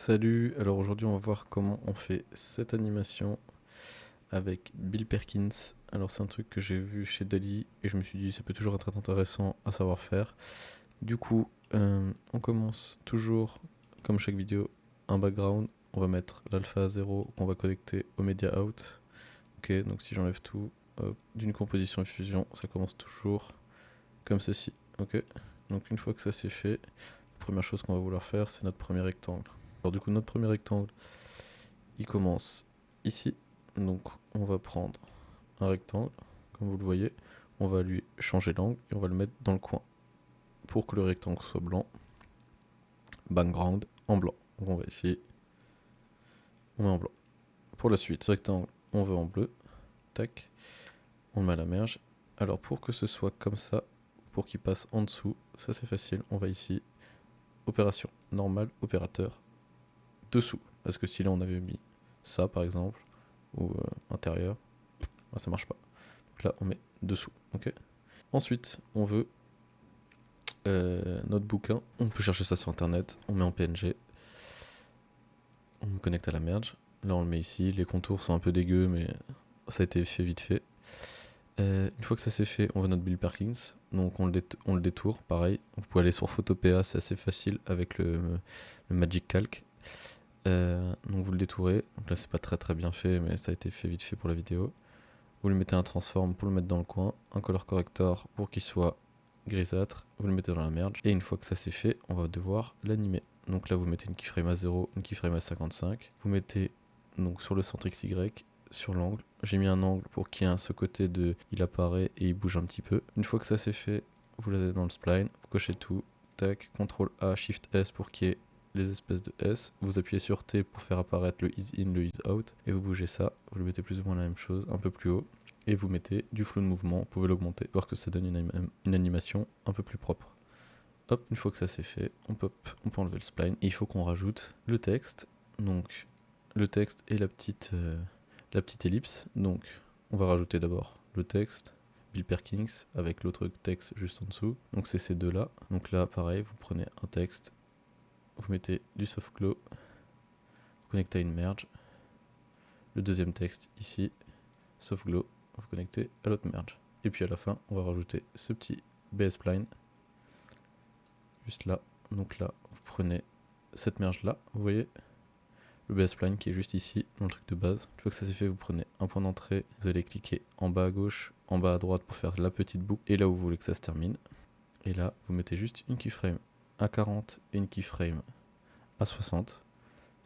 Salut, alors aujourd'hui on va voir comment on fait cette animation avec Bill Perkins. Alors c'est un truc que j'ai vu chez Dali et je me suis dit ça peut toujours être intéressant à savoir faire. Du coup, on commence toujours comme chaque vidéo, un background. On va mettre l'alpha à 0 qu'on va connecter au media out. Ok, donc si j'enlève tout, d'une composition et fusion, ça commence toujours comme ceci. Ok, donc une fois que ça c'est fait, la première chose qu'on va vouloir faire c'est notre premier rectangle. Alors du coup notre premier rectangle il commence ici, donc on va prendre un rectangle, comme vous le voyez, on va lui changer l'angle et on va le mettre dans le coin. Pour que le rectangle soit blanc, background en blanc. Donc on va ici, on met en blanc. Pour la suite, ce rectangle, on veut en bleu, tac, on le met à la merge. Alors pour que ce soit comme ça, pour qu'il passe en dessous, ça c'est facile, on va ici, opération, normal, opérateur, dessous. Parce que si là on avait mis ça par exemple, ou intérieur, ça marche pas. Donc là on met dessous, ok. Ensuite on veut notre bouquin, on peut chercher ça sur internet, on met en PNG, on me connecte à la merge, là on le met ici, les contours sont un peu dégueux mais ça a été fait vite fait. Une fois que ça c'est fait, on veut notre Bill Perkins, donc on le détourne, pareil, vous pouvez aller sur Photopea, c'est assez facile avec le Magic Calc. Donc vous le détourez, donc là c'est pas très bien fait mais ça a été fait vite fait pour la vidéo. Vous lui mettez un transform pour le mettre dans le coin, un color corrector pour qu'il soit grisâtre, vous le mettez dans la merge, et une fois que ça c'est fait, on va devoir l'animer. Donc là vous mettez une keyframe à 0, une keyframe à 55, vous mettez donc sur le centre XY, sur l'angle, j'ai mis un angle pour qu'il y ait ce côté de il apparaît et il bouge un petit peu. Une fois que ça c'est fait, vous l'avez dans le spline, vous cochez tout, tac, CTRL A, SHIFT S pour qu'il y ait les espèces de S, vous appuyez sur T pour faire apparaître le is in, le is out, et vous bougez ça, vous le mettez plus ou moins la même chose, un peu plus haut, et vous mettez du flou de mouvement, vous pouvez l'augmenter, voir que ça donne une animation un peu plus propre. Hop, une fois que ça c'est fait, on peut enlever le spline, et il faut qu'on rajoute le texte, donc le texte et la petite ellipse, donc on va rajouter d'abord le texte, Bill Perkins, avec l'autre texte juste en dessous, donc c'est ces deux là, donc là pareil, vous prenez un texte, vous mettez du soft glow, vous connectez à une merge, le deuxième texte ici, soft glow, vous connectez à l'autre merge. Et puis à la fin, on va rajouter ce petit BS spline, juste là. Donc là, vous prenez cette merge là, vous voyez, le BS spline qui est juste ici, dans le truc de base. Une fois que ça c'est fait, vous prenez un point d'entrée, vous allez cliquer en bas à gauche, en bas à droite pour faire la petite boucle, et là où vous voulez que ça se termine. Et là, vous mettez juste une keyframe à 40 et une keyframe à 60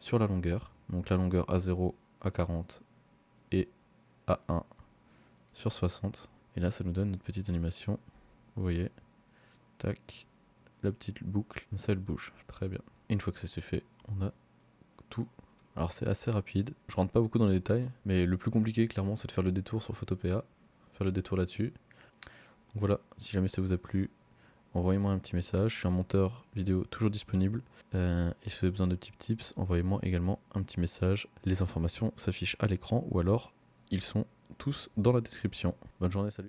sur la longueur. Donc la longueur à 0, à 40 et à 1 sur 60. Et là, ça nous donne notre petite animation. Vous voyez, tac, la petite boucle, comme ça elle bouge. Très bien. Et une fois que ça c'est fait, on a tout. Alors c'est assez rapide. Je rentre pas beaucoup dans les détails, mais le plus compliqué, clairement, c'est de faire le détour sur Photopea. Faire le détour là-dessus. Donc voilà, si jamais ça vous a plu, envoyez-moi un petit message. Je suis un monteur vidéo toujours disponible. Et si vous avez besoin de petits tips, envoyez-moi également un petit message. Les informations s'affichent à l'écran ou alors ils sont tous dans la description. Bonne journée, salut.